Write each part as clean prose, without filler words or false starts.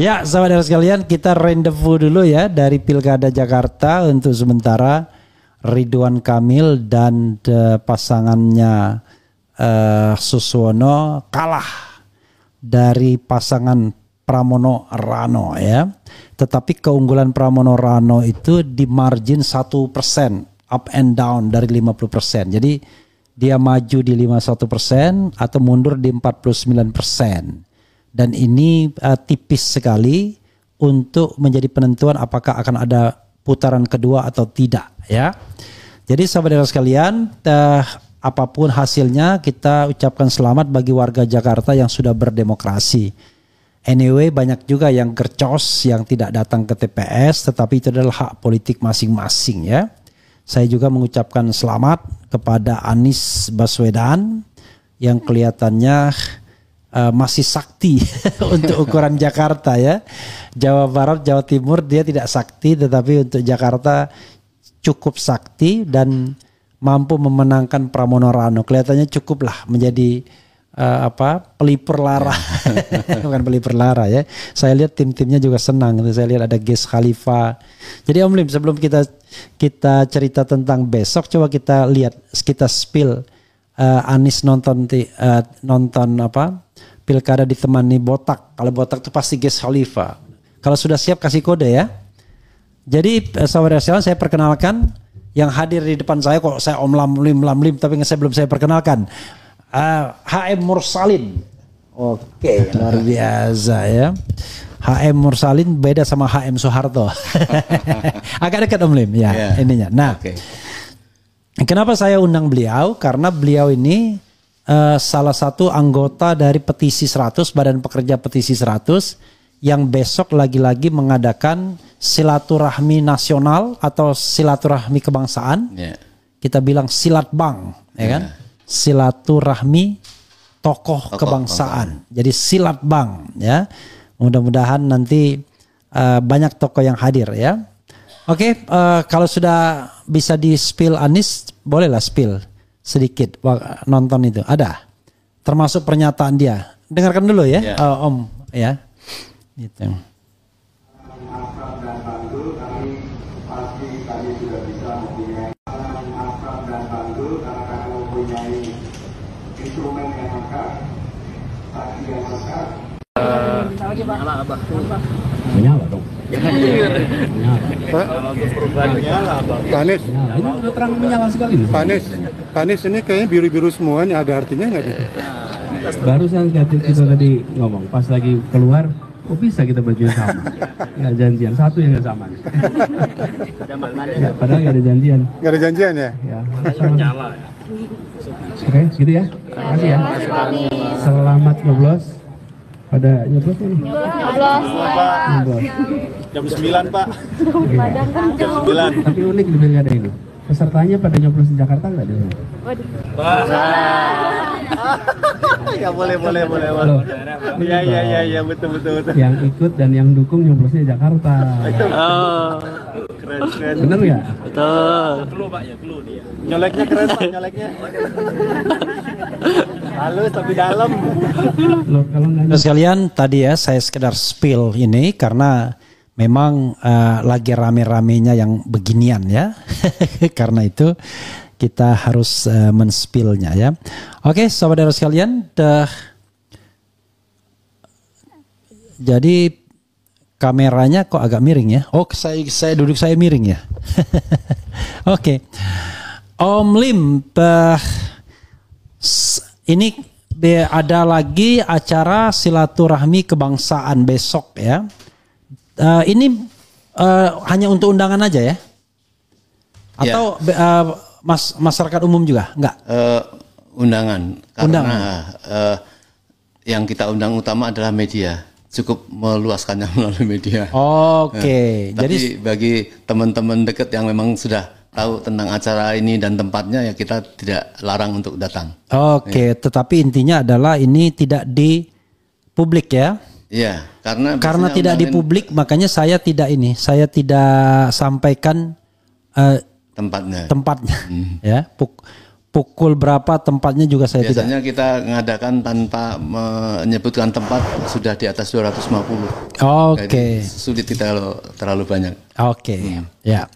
Ya, saudara sekalian, kita rendezvous dulu ya dari Pilkada Jakarta untuk sementara. Ridwan Kamil dan pasangannya Suswono kalah dari pasangan Pramono Rano ya. Tetapi keunggulan Pramono Rano itu di margin 1%, up and down dari 50%. Jadi dia maju di 51% atau mundur di 49%. Dan ini tipis sekali untuk menjadi penentuan apakah akan ada putaran kedua atau tidak ya. Jadi saudara sekalian, apapun hasilnya kita ucapkan selamat bagi warga Jakarta yang sudah berdemokrasi. Anyway, banyak juga yang gercos yang tidak datang ke TPS, tetapi itu adalah hak politik masing-masing ya. Saya juga mengucapkan selamat kepada Anies Baswedan yang kelihatannya masih sakti untuk ukuran Jakarta ya. Jawa Barat, Jawa Timur dia tidak sakti, tetapi untuk Jakarta cukup sakti dan mampu memenangkan Pramono Rano. Kelihatannya cukuplah menjadi pelipur lara. Bukan pelipur lara ya. Saya lihat tim-timnya juga senang. Saya lihat ada Ges Khalifa. Jadi Om Lim, sebelum kita cerita tentang besok, coba kita lihat, kita spill Anies nonton Pilkada ditemani botak. Kalau botak itu pasti Ges Khalifa. Kalau sudah siap kasih kode ya. Jadi saudara sekalian, saya perkenalkan yang hadir di depan saya, kok saya Om Lam Lim tapi belum saya perkenalkan. HM Mursalin. Oke, luar biasa ya. HM Mursalin beda sama HM Soeharto. Agak dekat Om Lim ya, ininya. Nah, kenapa saya undang beliau? Karena beliau ini salah satu anggota dari Petisi 100, Badan Pekerja Petisi 100, yang besok lagi-lagi mengadakan silaturahmi nasional atau silaturahmi kebangsaan. Kita bilang silatbang, ya kan? Silaturahmi tokoh kebangsaan. Jadi silatbang ya. Mudah-mudahan nanti banyak tokoh yang hadir ya. Oke, kalau sudah bisa di spill Anies, bolehlah spill sedikit nonton itu. Ada. Termasuk pernyataan dia. Dengarkan dulu ya, Om ya. Gitu. Menyala dong. Pak Anies, Ini udah terang menyala sekali. Pak Anies ini kayaknya biru-biru semua, ini ada artinya nggak gitu? Barusan kita tadi ngomong, pas lagi keluar, kok bisa kita bajunya sama? Nggak janjian, satu yang nggak sama. Ya, padahal nggak ada janjian. Nggak ada janjian ya? Ya. Oke, gitu ya. Terima kasih ya. Selamat nyoblos. Pada nyoblos ini? Nyoblos. Jam 9 Pak. Jam 9. Tapi unik di pilkada ini. Pesertanya pada nyoblos di Jakarta nggak ada? Ya boleh. Iya betul. Yang ikut dan yang dukung nyoblosnya Jakarta. Keren. Bener ya? Betul. Clue Pak ya, clue dia. Nyoleknya keren Pak, nyoleknya. Halus tapi dalam. Loh, kalau nggak Sekalian tadi ya saya sekedar spill ini karena memang lagi rame-ramenya yang beginian ya. Karena itu kita harus men-spillnya ya. Oke, saudara sekalian, jadi kameranya kok agak miring ya. Oh, saya duduk saya miring ya. Oke. Om Lim, ini ada lagi acara silaturahmi kebangsaan besok ya. Ini hanya untuk undangan aja ya? Atau masyarakat umum juga? Enggak? Undangan. Karena yang kita undang utama adalah media. Cukup meluaskannya melalui media. Oke. Tapi bagi teman-teman dekat yang memang sudah tahu tentang acara ini dan tempatnya, ya kita tidak larang untuk datang. Oke, tetapi intinya adalah ini tidak di publik ya? Iya, karena tidak di publik, makanya saya tidak sampaikan tempatnya ya. pukul berapa tempatnya juga saya tidak. Biasanya kita mengadakan tanpa menyebutkan tempat sudah di atas 250. Oke. Jadi sulit kita terlalu banyak. Oke. Ya.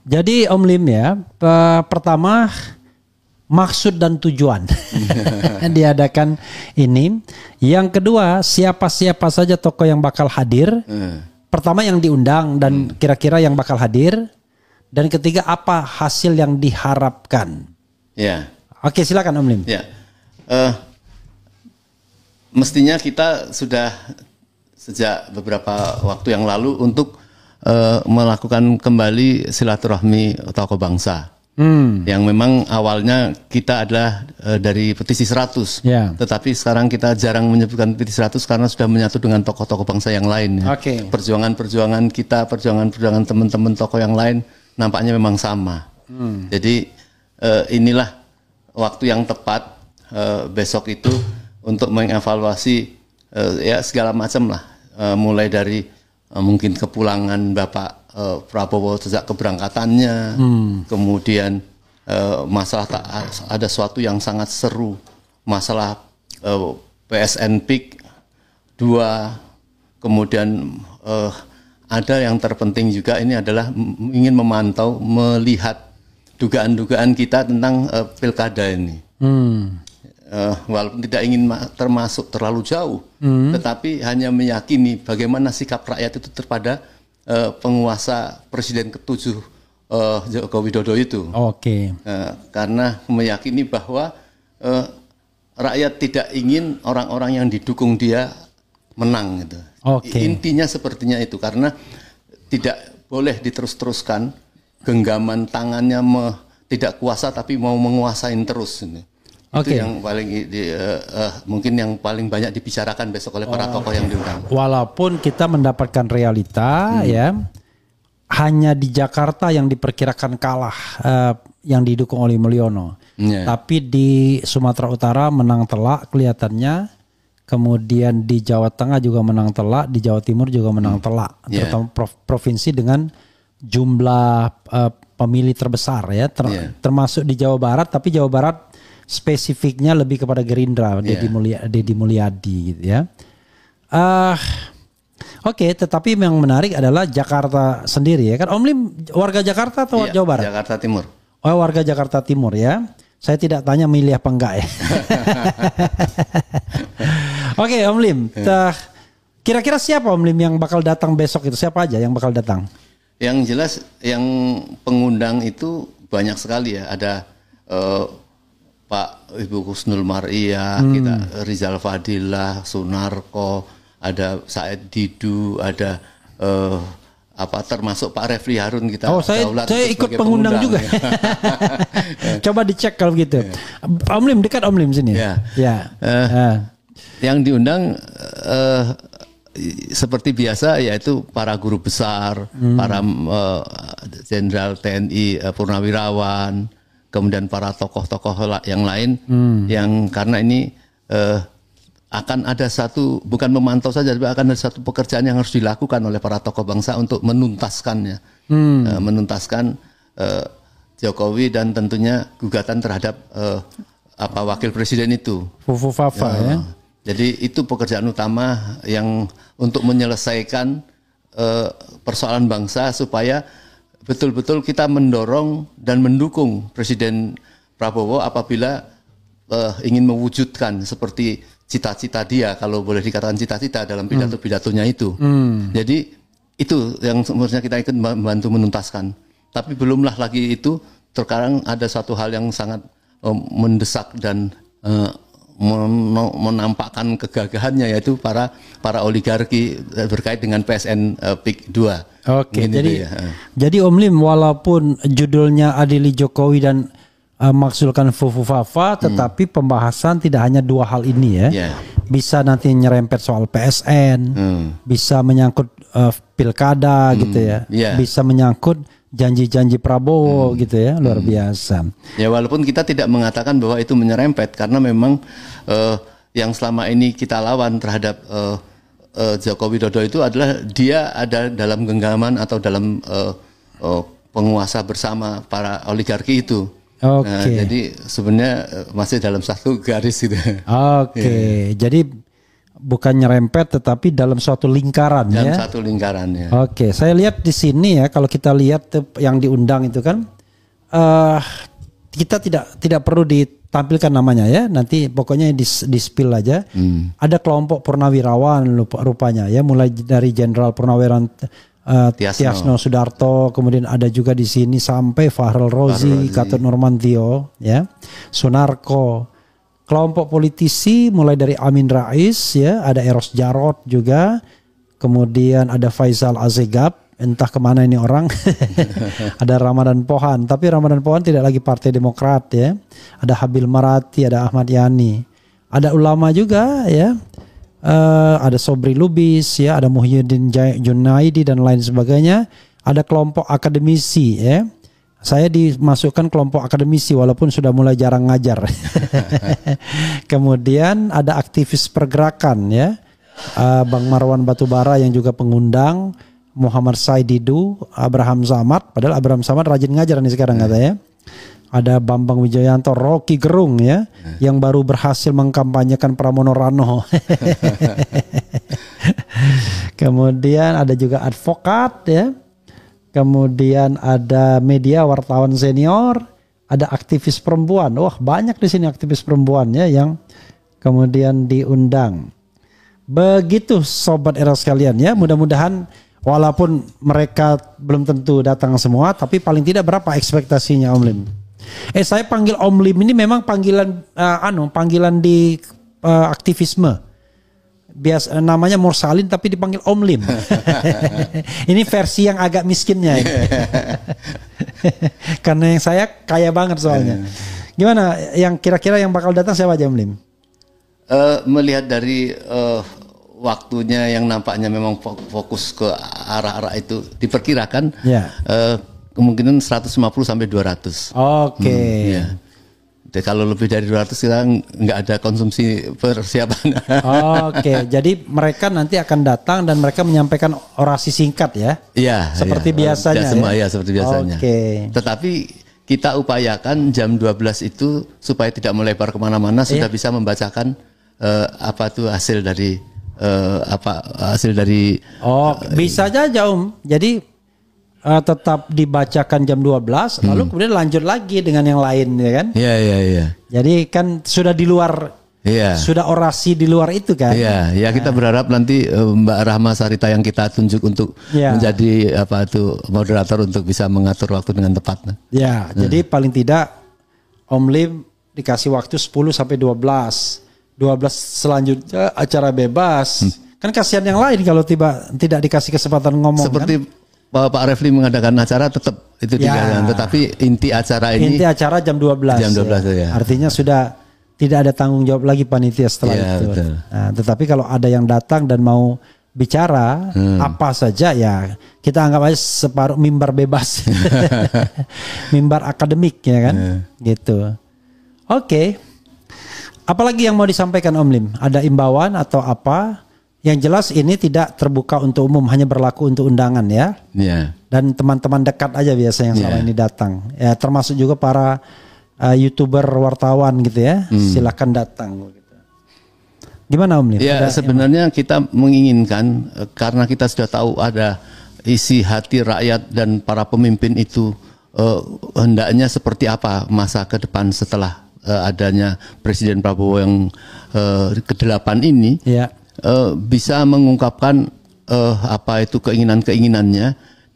Jadi Om Lim ya, pertama maksud dan tujuan diadakan ini. Yang kedua, siapa-siapa saja tokoh yang bakal hadir. Pertama yang diundang dan kira-kira yang bakal hadir. Dan ketiga apa hasil yang diharapkan. Ya. Oke, silakan Om Lim. Ya. Mestinya kita sudah sejak beberapa waktu yang lalu untuk melakukan kembali silaturahmi tokoh bangsa. Yang memang awalnya kita adalah dari petisi 100, tetapi sekarang kita jarang menyebutkan petisi 100 karena sudah menyatu dengan tokoh-tokoh bangsa yang lain. Perjuangan-perjuangan kita, perjuangan-perjuangan teman-teman tokoh yang lain nampaknya memang sama. Jadi inilah waktu yang tepat besok itu untuk mengevaluasi ya segala macam lah, mulai dari mungkin kepulangan Bapak Prabowo sejak keberangkatannya, kemudian masalah ada sesuatu yang sangat seru, masalah PSN PIK 2, kemudian ada yang terpenting juga ini adalah ingin memantau, melihat dugaan-dugaan kita tentang pilkada ini. Walaupun tidak ingin termasuk terlalu jauh, tetapi hanya meyakini bagaimana sikap rakyat itu terhadap penguasa Presiden ke-7 Joko Widodo itu. Karena meyakini bahwa rakyat tidak ingin orang-orang yang didukung dia menang gitu. Intinya sepertinya itu, karena tidak boleh diterus-teruskan genggaman tangannya tidak kuasa tapi mau menguasain terus ini. Itu yang paling mungkin yang paling banyak dibicarakan besok oleh para tokoh yang diundang. Walaupun kita mendapatkan realita ya, hanya di Jakarta yang diperkirakan kalah yang didukung oleh Mulyono. Tapi di Sumatera Utara menang telak kelihatannya. Kemudian di Jawa Tengah juga menang telak, di Jawa Timur juga menang telak. Terutama provinsi dengan jumlah pemilih terbesar ya, termasuk di Jawa Barat, tapi Jawa Barat spesifiknya lebih kepada Gerindra, Deddy Mulyadi gitu ya. Tetapi yang menarik adalah Jakarta sendiri ya kan. Om Lim warga Jakarta atau Jawa Barat? Jakarta Timur. Oh, warga Jakarta Timur ya. Saya tidak tanya milih apa enggak ya. Om Lim, kira-kira siapa Om Lim yang bakal datang besok itu? Siapa aja yang bakal datang? Yang jelas yang pengundang itu banyak sekali ya. Ada Pak Ibu Husnul Maria, kita Rizal Fadilah, Sunarko, ada Said Didu, ada termasuk Pak Refli Harun kita. Saya ikut pengundang juga. Coba dicek kalau gitu. Om Lim dekat Om Lim sini. Yang diundang seperti biasa yaitu para guru besar, para Jenderal TNI Purnawirawan, kemudian para tokoh-tokoh yang lain yang karena ini akan ada satu, bukan memantau saja, tapi akan ada satu pekerjaan yang harus dilakukan oleh para tokoh bangsa untuk menuntaskannya, menuntaskan Jokowi dan tentunya gugatan terhadap wakil presiden itu. Ya. Jadi itu pekerjaan utama yang untuk menyelesaikan persoalan bangsa supaya betul-betul kita mendorong dan mendukung Presiden Prabowo apabila ingin mewujudkan seperti cita-cita dia, kalau boleh dikatakan cita-cita dalam pidato-pidatonya itu. Jadi itu yang sebenarnya kita ikut membantu menuntaskan. Tapi belumlah lagi itu, terkadang ada satu hal yang sangat mendesak dan menampakkan kegagahannya, yaitu para oligarki berkait dengan PSN PIK 2. Jadi Om Lim, walaupun judulnya Adili Jokowi dan maksulkan Fufufafa, tetapi pembahasan tidak hanya dua hal ini ya. Bisa nanti nyerempet soal PSN, bisa menyangkut pilkada gitu ya, bisa menyangkut janji-janji Prabowo gitu ya, luar biasa. Ya walaupun kita tidak mengatakan bahwa itu menyerempet, karena memang yang selama ini kita lawan terhadap Joko Widodo itu adalah dia ada dalam genggaman atau dalam penguasa bersama para oligarki itu. Oke. Nah, jadi sebenarnya masih dalam satu garis gitu. Oke. Jadi bukan nyerempet tetapi dalam suatu lingkaran Dalam ya. satu lingkaran ya. Oke, saya lihat di sini ya, kalau kita lihat yang diundang itu kan kita tidak perlu ditampilkan namanya ya, nanti pokoknya di spill aja. Ada kelompok purnawirawan rupanya ya, mulai dari Jenderal Purnawirawan Tiasno Sudarto, kemudian ada juga di sini sampai Fahrul Rozi, Gatot Nurmantio ya, Sunarko. Kelompok politisi mulai dari Amin Rais ya, ada Eros Jarot juga, kemudian ada Faisal Azegab, entah kemana ini orang. Ada Ramadan Pohan, tapi Ramadan Pohan tidak lagi Partai Demokrat ya. Ada Habil Marati, ada Ahmad Yani, ada ulama juga ya, ada Sobri Lubis ya, ada Muhyiddin Junaidi dan lain sebagainya. Ada kelompok akademisi ya. Saya dimasukkan kelompok akademisi walaupun sudah mulai jarang ngajar. Kemudian ada aktivis pergerakan ya, Bang Marwan Batubara yang juga pengundang, Muhammad Saididu, Abraham Samad, padahal Abraham Samad rajin ngajar nih sekarang katanya. Ada Bambang Wijayanto, Rocky Gerung ya, yang baru berhasil mengkampanyekan Pramono Rano. Kemudian ada juga advokat ya. Kemudian ada media wartawan senior, ada aktivis perempuan. Wah, banyak di sini aktivis perempuan ya yang kemudian diundang. Begitu sobat era sekalian ya, mudah-mudahan walaupun mereka belum tentu datang semua, tapi paling tidak berapa ekspektasinya Om Lim? Saya panggil Om Lim ini memang panggilan panggilan di aktivisme. Biasa namanya Mursalin tapi dipanggil Om Lim. Ini versi yang agak miskinnya. Karena yang saya kaya banget soalnya. Gimana yang kira-kira yang bakal datang siapa aja Om Lim? Melihat dari waktunya yang nampaknya memang fokus ke arah-arah itu, diperkirakan kemungkinan 150 sampai 200. Oke. Ya. Kalau lebih dari 200 kita nggak ada konsumsi persiapan. Oke, jadi mereka nanti akan datang dan mereka menyampaikan orasi singkat ya? Iya. Seperti biasanya ya? Seperti biasanya. Oke. Tetapi kita upayakan jam 12 itu supaya tidak melebar kemana-mana, sudah bisa membacakan apa tuh hasil dari bisa aja Om. Jadi tetap dibacakan jam 12 lalu kemudian lanjut lagi dengan yang lain ya kan? Iya. Jadi kan sudah di luar sudah orasi di luar itu kan? Iya, kita berharap nanti Mbak Rahma Sarita yang kita tunjuk untuk menjadi moderator untuk bisa mengatur waktu dengan tepat. Ya, jadi paling tidak Om Lim dikasih waktu 10 sampai 12 selanjutnya acara bebas. Kan kasihan yang lain kalau tidak dikasih kesempatan ngomong. Seperti kan? Pak Refli mengadakan acara tetap itu dijalankan, tetapi inti acara jam 12. Jam 12 ya. Artinya sudah tidak ada tanggung jawab lagi panitia setelah itu. Nah, tetapi kalau ada yang datang dan mau bicara apa saja ya kita anggap aja separuh mimbar bebas. Mimbar akademik ya kan? Gitu. Oke. Apalagi yang mau disampaikan Om Lim? Ada imbauan atau apa? Yang jelas ini tidak terbuka untuk umum, hanya berlaku untuk undangan ya. Dan teman-teman dekat aja biasa yang selama ini datang. Ya, termasuk juga para YouTuber, wartawan gitu ya. Silakan datang. Gimana Om Lim? Ya sebenarnya kita menginginkan karena kita sudah tahu ada isi hati rakyat dan para pemimpin itu hendaknya seperti apa masa ke depan setelah adanya Presiden Prabowo yang ke-8 ini. Bisa mengungkapkan keinginan-keinginannya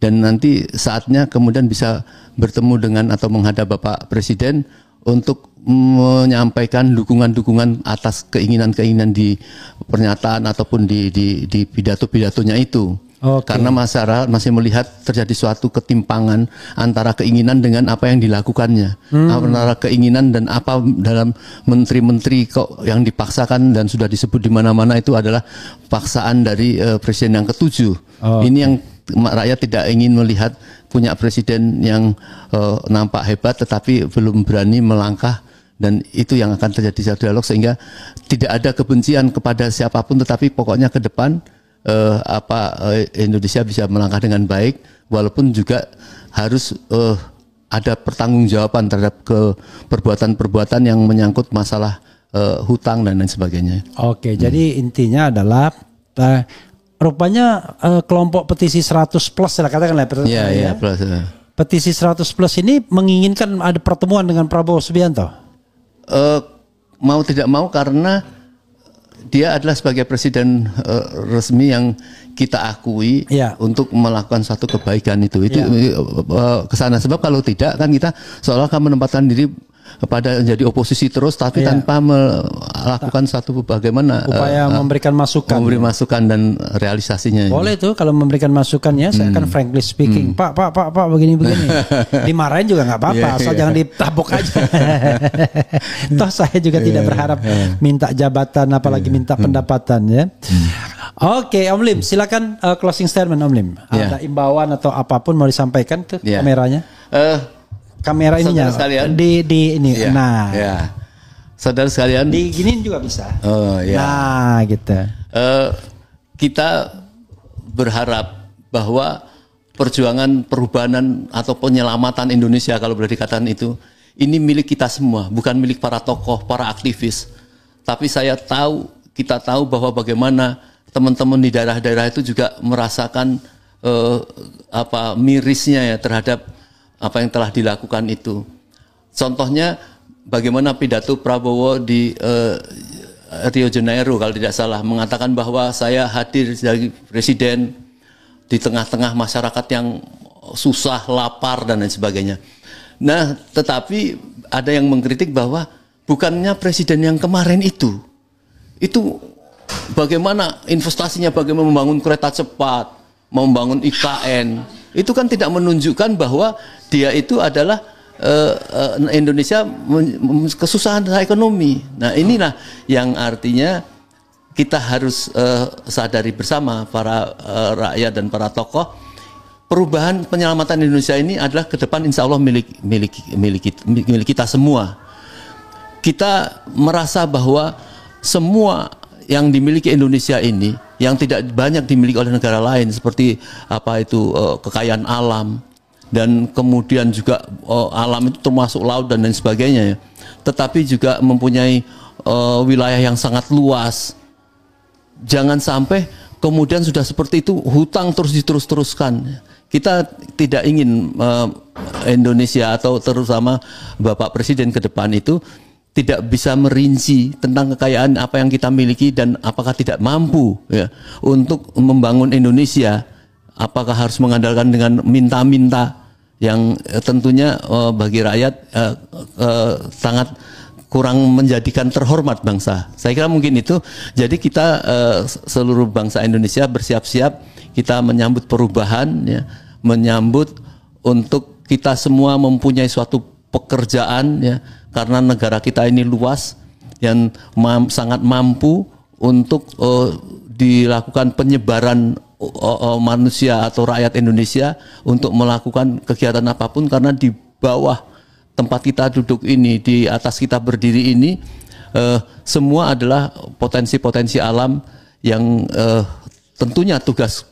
dan nanti saatnya kemudian bisa bertemu dengan atau menghadap Bapak Presiden untuk menyampaikan dukungan-dukungan atas keinginan-keinginan di pernyataan ataupun di pidato-pidatonya itu. Karena masyarakat masih melihat terjadi suatu ketimpangan antara keinginan dengan apa yang dilakukannya, antara keinginan dan apa dalam menteri-menteri kok yang dipaksakan dan sudah disebut di mana-mana itu adalah paksaan dari presiden yang ke-7. Ini yang rakyat tidak ingin melihat, punya presiden yang nampak hebat tetapi belum berani melangkah, dan itu yang akan terjadi dialog sehingga tidak ada kebencian kepada siapapun, tetapi pokoknya ke depan Indonesia bisa melangkah dengan baik, walaupun juga harus ada pertanggungjawaban terhadap perbuatan-perbuatan yang menyangkut masalah hutang dan lain sebagainya. Oke, jadi intinya adalah rupanya kelompok petisi 100 plus lah katakanlah. Iya, plus. Petisi 100 plus ini menginginkan ada pertemuan dengan Prabowo Subianto. Mau tidak mau karena dia adalah sebagai presiden resmi yang kita akui untuk melakukan satu kebaikan itu kesana. Sebab kalau tidak kan kita seolah akan menempatkan diri kepada menjadi oposisi terus tapi tanpa melakukan satu bagaimana upaya memberikan masukan, memberi masukan dan realisasinya. Boleh tuh kalau memberikan masukan ya, saya akan frankly speaking, Pak begini dimarahin juga nggak apa-apa, asal jangan ditabok aja. Toh saya juga tidak berharap minta jabatan apalagi minta pendapatan ya. Oke, Om Lim, silakan closing statement Om Lim. Ada imbauan atau apapun mau disampaikan tuh kameranya? Kamera ininya di ini. Nah, saudara sekalian, diginiin juga bisa. Nah, gitu. Kita berharap bahwa perjuangan perubahan atau penyelamatan Indonesia, kalau boleh dikatakan itu, ini milik kita semua, bukan milik para tokoh, para aktivis. Tapi kita tahu bahwa bagaimana teman-teman di daerah-daerah itu juga merasakan mirisnya ya terhadap apa yang telah dilakukan itu. Contohnya bagaimana pidato Prabowo di Rio de Janeiro kalau tidak salah, mengatakan bahwa saya hadir sebagai presiden di tengah-tengah masyarakat yang susah, lapar dan lain sebagainya. Nah, tetapi ada yang mengkritik bahwa bukannya presiden yang kemarin itu bagaimana investasinya, bagaimana membangun kereta cepat, membangun IKN, itu kan tidak menunjukkan bahwa dia itu adalah Indonesia kesusahan ekonomi. Nah, inilah yang artinya kita harus sadari bersama para rakyat dan para tokoh, perubahan penyelamatan Indonesia ini adalah ke depan insya Allah milik kita semua. Kita merasa bahwa semua yang dimiliki Indonesia ini yang tidak banyak dimiliki oleh negara lain seperti kekayaan alam dan kemudian juga alam itu termasuk laut dan lain sebagainya ya. Tetapi juga mempunyai wilayah yang sangat luas. Jangan sampai kemudian sudah seperti itu hutang terus diteruskan. Kita tidak ingin Indonesia atau terutama Bapak Presiden ke depan itu tidak bisa merinci tentang kekayaan apa yang kita miliki dan apakah tidak mampu ya untuk membangun Indonesia. Apakah harus mengandalkan dengan minta-minta yang tentunya bagi rakyat sangat kurang menjadikan terhormat bangsa. Saya kira mungkin itu. Jadi kita seluruh bangsa Indonesia bersiap-siap kita menyambut perubahan ya, menyambut untuk kita semua mempunyai suatu pekerjaan ya, karena negara kita ini luas yang sangat mampu untuk dilakukan penyebaran manusia atau rakyat Indonesia untuk melakukan kegiatan apapun, karena di bawah tempat kita duduk ini, di atas kita berdiri ini, semua adalah potensi-potensi alam yang tentunya tugas